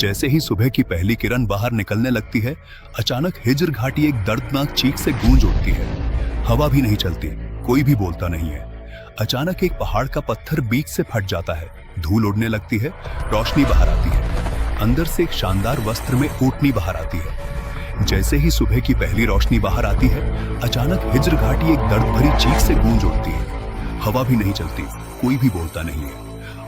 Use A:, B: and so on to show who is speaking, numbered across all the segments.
A: जैसे ही सुबह की पहली किरण बाहर निकलने लगती है, अचानक हिज्र घाटी एक दर्दनाक चीख से गूंज उठती है। हवा भी नहीं चलती, कोई भी बोलता नहीं है। अचानक एक पहाड़ का पत्थर बीच से फट जाता है, धूल उड़ने लगती है, रोशनी बाहर आती है। अंदर से एक शानदार वस्त्र में ऊँटनी बाहर आती है। जैसे ही सुबह की पहली रोशनी बाहर आती है, अचानक हिज्र घाटी एक दर्द भरी चीख से गूंज उठती है। हवा भी नहीं चलती, कोई भी बोलता नहीं है।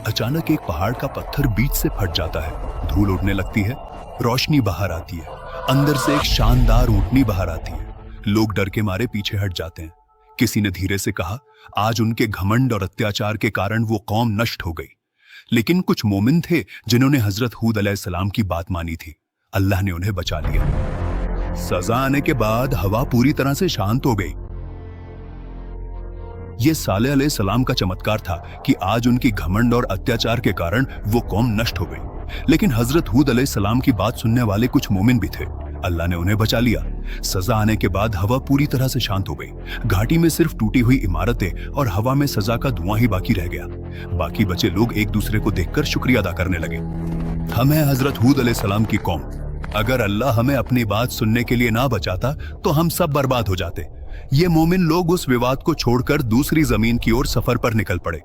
A: अचानक एक पहाड़ का पत्थर बीच से फट जाता है, धूल उड़ने लगती है, रोशनी बाहर आती है। अंदर से एक शानदार ऊँटनी बाहर आती है। लोग डर के मारे पीछे हट जाते हैं। किसी ने धीरे से कहा, आज उनके घमंड और अत्याचार के कारण वो कौम नष्ट हो गई। लेकिन कुछ मोमिन थे जिन्होंने हजरत हूद अलैहिस्सलाम की बात मानी थी। अल्लाह ने उन्हें बचा लिया। सजा आने के बाद हवा पूरी तरह से शांत हो गई। यह सालेह अलैहिस्सलाम का चमत्कार था कि आज उनकी घमंड और अत्याचार के कारण वो कौम नष्ट हो गई। लेकिन हजरत हूद अलैहिस्सलाम की बात सुनने वाले कुछ मोमिन भी थे। अल्लाह ने उन्हें बचा लिया। सजा आने के बाद हवा पूरी तरह से शांत हो गई। घाटी में सिर्फ टूटी हुई इमारतें और हवा में सजा का धुआं ही बाकी रह गया। बाकी बचे लोग एक दूसरे को देखकर शुक्रिया अदा करने लगे। हम हैं हजरत हूद अलैहिस्सलाम की कौम। अगर अल्लाह हमें अपनी बात सुनने के लिए ना बचाता तो हम सब बर्बाद हो जाते। ये मोमिन लोग उस विवाद को छोड़कर दूसरी जमीन की ओर सफर पर निकल पड़े।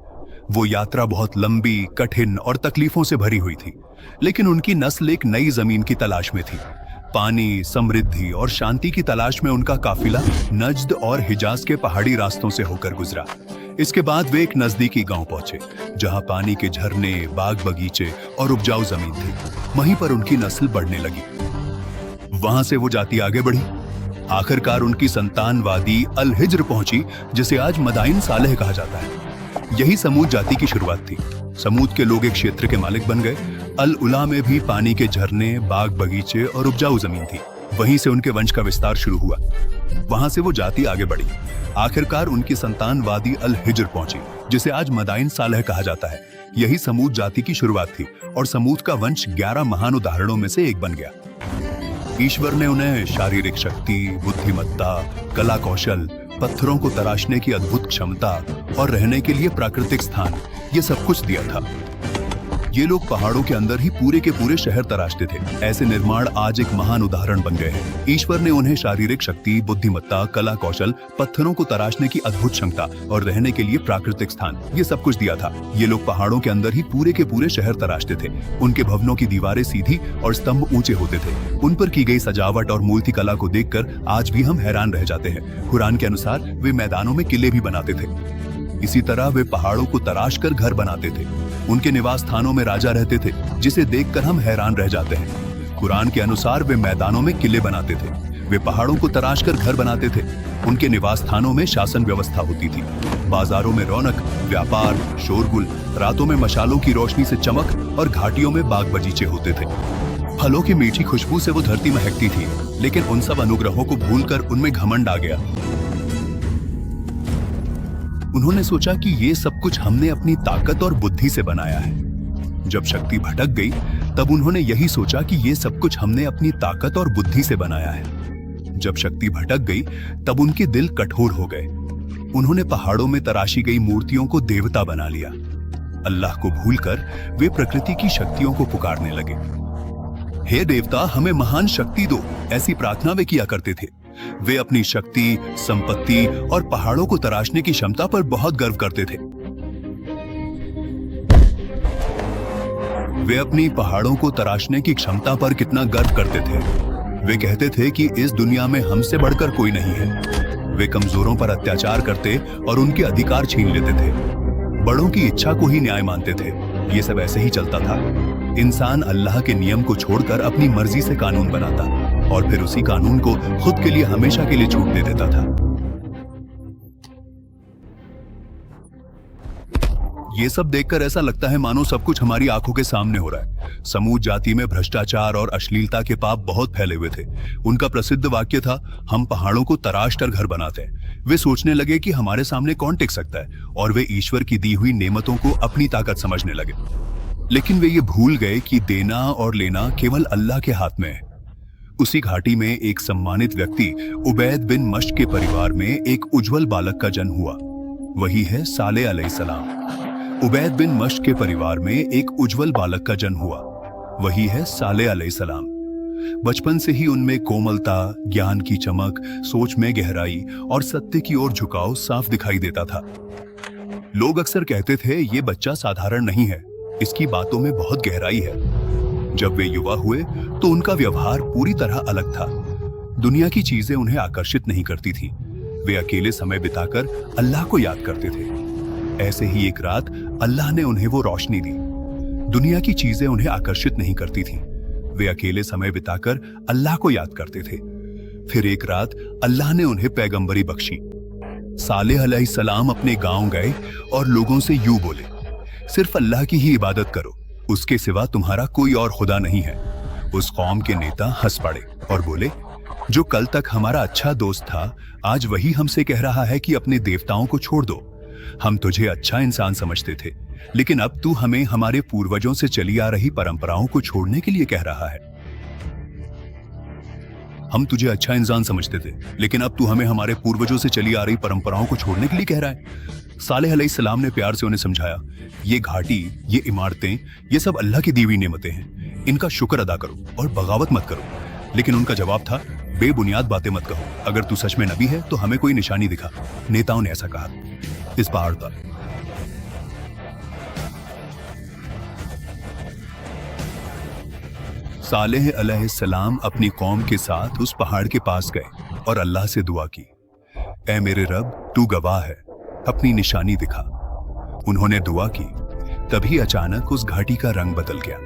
A: वो यात्रा बहुत लंबी, कठिन और तकलीफों से भरी हुई थी, लेकिन उनकी नस्ल एक नई जमीन की तलाश में थी। पानी, समृद्धि और शांति की तलाश में उनका काफिला नज्द और हिजाज के पहाड़ी रास्तों से होकर गुजरा। इसके बाद वे एक नजदीकी गांव पहुंचे, जहां पानी के झरने, बाग बगीचे और उपजाऊ जमीन थी। वहीं पर उनकी नस्ल बढ़ने लगी। वहां से वो जाति आगे बढ़ी। आखिरकार उनकी संतान वादी अल हिज्र पहुंची, जिसे आज मदाइन सालेह कहा जाता है। यही समूद जाति की शुरुआत थी। समूद के लोग एक क्षेत्र के मालिक बन गए। अल उला में भी पानी के झरने, बाग बगीचे और उपजाऊ जमीन थी। वहीं से उनके वंश का विस्तार शुरू हुआ। वहां से वो जाति आगे बढ़ी। आखिरकार उनकी संतान वादी अल हिज्र पहुंची, जिसे आज मदाइन सालेह कहा जाता है। यही समूद जाति की शुरुआत थी और समूद का वंश 11 महान उदाहरणों में से एक बन गया। ईश्वर ने उन्हें शारीरिक शक्ति, बुद्धिमत्ता, कला कौशल, पत्थरों को तराशने की अद्भुत क्षमता और रहने के लिए प्राकृतिक स्थान, ये सब कुछ दिया था। ये लोग पहाड़ों के अंदर ही पूरे के पूरे शहर तराशते थे। ऐसे निर्माण आज एक महान उदाहरण बन गए हैं। ईश्वर ने उन्हें शारीरिक शक्ति, बुद्धिमत्ता, कला कौशल, पत्थरों को तराशने की अद्भुत क्षमता और रहने के लिए प्राकृतिक स्थान, ये सब कुछ दिया था। ये लोग पहाड़ों के अंदर ही पूरे के पूरे शहर तराशते थे। उनके भवनों की दीवारें सीधी और स्तंभ ऊंचे होते थे। उन पर की गई सजावट और मूर्ति कला को देखकर आज भी हम हैरान रह जाते हैं। कुरान के अनुसार वे मैदानों में किले भी बनाते थे। इसी तरह वे पहाड़ों को तराश कर घर बनाते थे। उनके निवास स्थानों में राजा रहते थे, जिसे देखकर हम हैरान रह जाते हैं। कुरान के अनुसार वे मैदानों में किले बनाते थे। वे पहाड़ों को तराश कर घर बनाते थे। उनके निवास स्थानों में शासन व्यवस्था होती थी। बाजारों में रौनक, व्यापार, शोरगुल, रातों में मशालों की रोशनी से चमक और घाटियों में बाग बगीचे होते थे। फलों की मीठी खुशबू से वो धरती महकती थी, लेकिन उन सब अनुग्रहों को भूलकर उनमें घमंड आ गया। उन्होंने सोचा कि ये सब कुछ हमने अपनी ताकत और बुद्धि से बनाया है। जब शक्ति भटक गई, तब उन्होंने यही सोचा कि ये सब कुछ हमने अपनी ताकत और बुद्धि से बनाया है। जब शक्ति भटक गई, तब उनके दिल कठोर हो गए। उन्होंने पहाड़ों में तराशी गई मूर्तियों को देवता बना लिया। अल्लाह को भूलकर वे प्रकृति की शक्तियों को पुकारने लगे। हे देवता, हमें महान शक्ति दो, ऐसी प्रार्थना वे किया करते थे। वे अपनी शक्ति, संपत्ति और पहाड़ों को तराशने की क्षमता पर बहुत गर्व करते थे। वे अपनी पहाड़ों को तराशने की क्षमता पर कितना गर्व करते थे। वे कहते थे कि इस दुनिया में हमसे बढ़कर कोई नहीं है। वे कमजोरों पर अत्याचार करते और उनके अधिकार छीन लेते थे। बड़ों की इच्छा को ही न्याय मानते थे। ये सब ऐसे ही चलता था। इंसान अल्लाह के नियम को छोड़कर अपनी मर्जी से कानून बनाता और फिर उसी कानून को खुद के लिए हमेशा के लिए छूट दे देता था। ये सब देखकर ऐसा लगता है मानो सब कुछ हमारी आंखों के सामने हो रहा है। समूद जाति में भ्रष्टाचार और अश्लीलता के पाप बहुत फैले हुए थे। उनका प्रसिद्ध वाक्य था, हम पहाड़ों को तराश कर घर बनाते हैं। वे सोचने लगे कि हमारे सामने कौन टिक सकता है, और वे ईश्वर की दी हुई नेमतों को अपनी ताकत समझने लगे। लेकिन वे ये भूल गए कि देना और लेना केवल अल्लाह के हाथ में है। उसी घाटी में एक सम्मानित व्यक्ति उबैद बिन मश्क के परिवार में एक उज्जवल बालक का जन्म हुआ। वही है सालेह अलैहिस्सलाम। उबैद बिन मश्क के परिवार में एक उज्जवल बालक का जन्म हुआ। वही है सालेह अलैहिस्सलाम। बचपन से ही उनमें कोमलता, ज्ञान की चमक, सोच में गहराई और सत्य की ओर झुकाव साफ दिखाई देता था। लोग अक्सर कहते थे ये बच्चा साधारण नहीं है, इसकी बातों में बहुत गहराई है। जब वे युवा हुए तो उनका व्यवहार पूरी तरह अलग था। दुनिया की चीजें उन्हें आकर्षित नहीं करती थी। वे अकेले समय बिताकर अल्लाह को याद करते थे। ऐसे ही एक रात अल्लाह ने उन्हें वो रोशनी दी। दुनिया की चीजें उन्हें आकर्षित नहीं करती थीं। वे अकेले समय बिताकर अल्लाह को याद करते थे। फिर एक रात अल्लाह ने उन्हें पैगंबरी बख्शी। सालेह अलैहिस्सलाम अपने गांव गए और लोगों से यूं बोले, सिर्फ अल्लाह की ही इबादत करो, उसके सिवा तुम्हारा कोई और खुदा नहीं है। उस कौम के नेता हंस पड़े और बोले, जो कल तक हमारा अच्छा दोस्त था, आज वही हमसे कह रहा है कि अपने देवताओं को छोड़ दो। हम तुझे अच्छा इंसान समझते थे, लेकिन अब तू हमें हमारे पूर्वजों से चली आ रही परंपराओं को छोड़ने के लिए कह रहा है। हम तुझे अच्छा इंसान समझते थे, लेकिन अब तू हमें हमारे पूर्वजों से चली आ रही परंपराओं को छोड़ने के लिए कह रहा है। सालेह अलैहिस्सलाम ने प्यार से उन्हें समझाया, ये घाटी, ये इमारतें, ये सब अल्लाह की दी हुई नेमतें हैं। इनका शुक्र अदा करो और बगावत मत करो। लेकिन उनका जवाब था, बेबुनियाद बातें मत कहो। अगर तू सच में नबी है तो हमें कोई निशानी दिखा। नेताओं ने ऐसा कहा। इस पहाड़ पर सालेह अलैहिस्सलाम अपनी कौम के साथ उस पहाड़ के पास गए और अल्लाह से दुआ की, ऐ मेरे रब, तू गवाह है, अपनी निशानी दिखा। उन्होंने दुआ की, तभी अचानक उस घाटी का रंग बदल गया।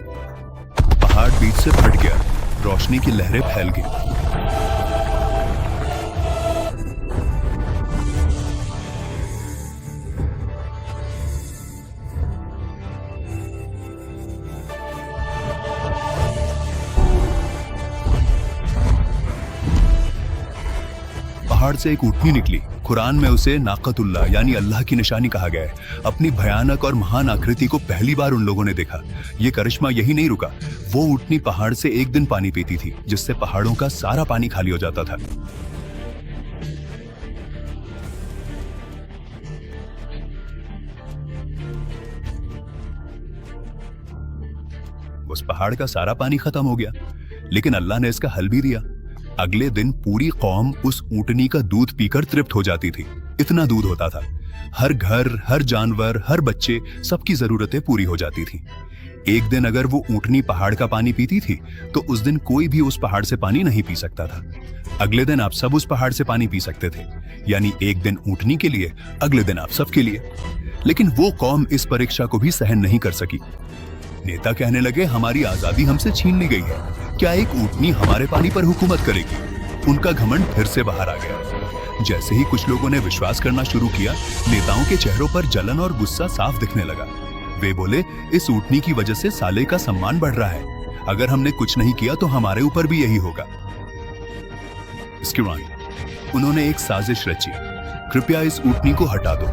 A: पहाड़ बीच से फट गया, रोशनी की लहरें फैल गई। पहाड़ से एक ऊँटनी निकली। कुरान में उसे नाकतुल्लाह यानी अल्लाह की निशानी कहा गया है। अपनी भयानक और महान आकृति को पहली बार उन लोगों ने देखा। ये करिश्मा यही नहीं रुका, वो ऊँटनी पहाड़ से एक दिन पानी पीती थी, जिससे पहाड़ों का सारा पानी खाली हो जाता था। उस पहाड़ का सारा पानी खत्म हो गया, लेकिन अल्लाह ने इसका हल भी दिया। अगले दिन पूरी कौम उस ऊँटनी का दूध पीकर तृप्त हो जाती थी। इतना दूध होता था, हर घर, हर जानवर, हर बच्चे, सबकी जरूरतें पूरी हो जाती थी। एक दिन अगर वो ऊँटनी पहाड़ का पानी पीती थी तो उस दिन कोई भी उस पहाड़ से पानी नहीं पी सकता था। अगले दिन आप सब उस पहाड़ से पानी पी सकते थे, यानी एक दिन ऊँटनी के लिए, अगले दिन आप सबके लिए। लेकिन वो कौम इस परीक्षा को भी सहन नहीं कर सकी। नेता कहने लगे, हमारी आजादी हमसे छीन ली गई है, क्या एक ऊँटनी हमारे पानी पर हुकूमत करेगी? उनका घमंड फिर से बाहर आ गया। जैसे ही कुछ लोगों ने विश्वास करना शुरू किया, नेताओं के चेहरों पर जलन और गुस्सा साफ दिखने लगा। वे बोले, इस ऊँटनी की वजह से साले का सम्मान बढ़ रहा है, अगर हमने कुछ नहीं किया तो हमारे ऊपर भी यही होगा। इसके बाद उन्होंने एक साजिश रची, कृपया इस ऊँटनी को हटा दो,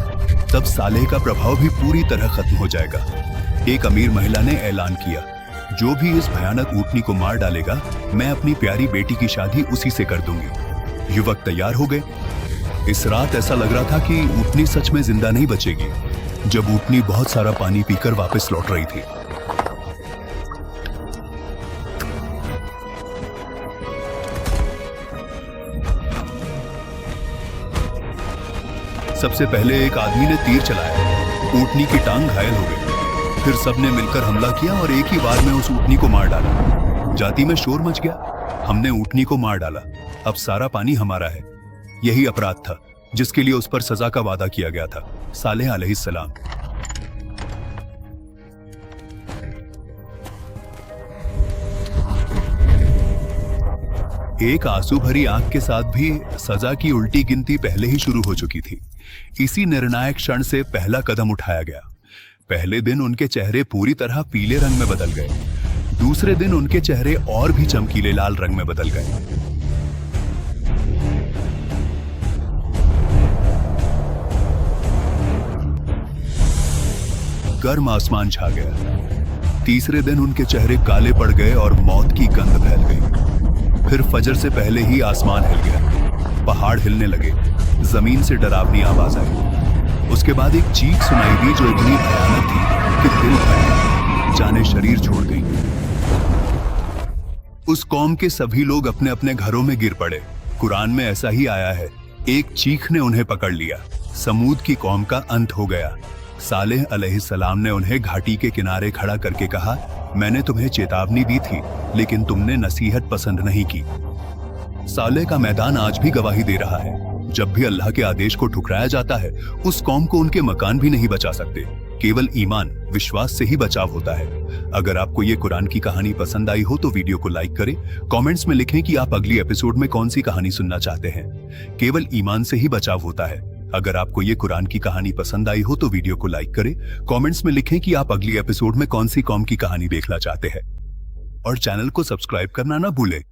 A: तब साले का प्रभाव भी पूरी तरह खत्म हो जाएगा। एक अमीर महिला ने ऐलान किया, जो भी इस भयानक ऊँटनी को मार डालेगा, मैं अपनी प्यारी बेटी की शादी उसी से कर दूंगी। युवक तैयार हो गए। इस रात ऐसा लग रहा था कि ऊँटनी सच में जिंदा नहीं बचेगी। जब ऊँटनी बहुत सारा पानी पीकर वापस लौट रही थी, सबसे पहले एक आदमी ने तीर चलाया, ऊँटनी की टांग घायल हो गई। फिर सबने मिलकर हमला किया और एक ही बार में उस ऊँटनी को मार डाला। जाति में शोर मच गया, हमने ऊँटनी को मार डाला, अब सारा पानी हमारा है। यही अपराध था जिसके लिए उस पर सजा का वादा किया गया था। सालेह अलैहिस्सलाम। एक आंसू भरी आंख के साथ भी सजा की उल्टी गिनती पहले ही शुरू हो चुकी थी। इसी निर्णायक क्षण से पहला कदम उठाया गया। पहले दिन उनके चेहरे पूरी तरह पीले रंग में बदल गए। दूसरे दिन उनके चेहरे और भी चमकीले लाल रंग में बदल गए। गर्म आसमान छा गया। तीसरे दिन उनके चेहरे काले पड़ गए और मौत की गंध फैल गई। फिर फजर से पहले ही आसमान हिल गया, पहाड़ हिलने लगे, जमीन से डरावनी आवाज आई। उसके बाद एक चीख सुनाई दी जो इतनी भयानक थी कि दिल फट गया, जाने शरीर छोड़ गई। उस कौम के सभी लोग अपने अपने घरों में गिर पड़े। कुरान में ऐसा ही आया है, एक चीख ने उन्हें पकड़ लिया। समूद की कौम का अंत हो गया। सालेह अलैहिस्सलाम ने उन्हें घाटी के किनारे खड़ा करके कहा, मैंने तुम्हें चेतावनी दी थी, लेकिन तुमने नसीहत पसंद नहीं की। सालेह का मैदान आज भी गवाही दे रहा है। जब भी अल्लाह के आदेश को ठुकराया जाता है, उस कौम को उनके मकान भी नहीं बचा सकते। केवल ईमान, विश्वास से ही बचाव होता है। अगर आपको ये कुरान की कहानी पसंद आई हो तो वीडियो को लाइक करें, कमेंट्स में लिखें कि आप अगली एपिसोड में कौन सी कहानी सुनना चाहते हैं। केवल ईमान से ही बचाव होता है। अगर आपको ये कुरान की कहानी पसंद आई हो तो वीडियो को लाइक करें, कमेंट्स में लिखें कि आप अगली एपिसोड में कौन सी कौम की कहानी देखना चाहते हैं और चैनल को सब्सक्राइब करना ना भूलें।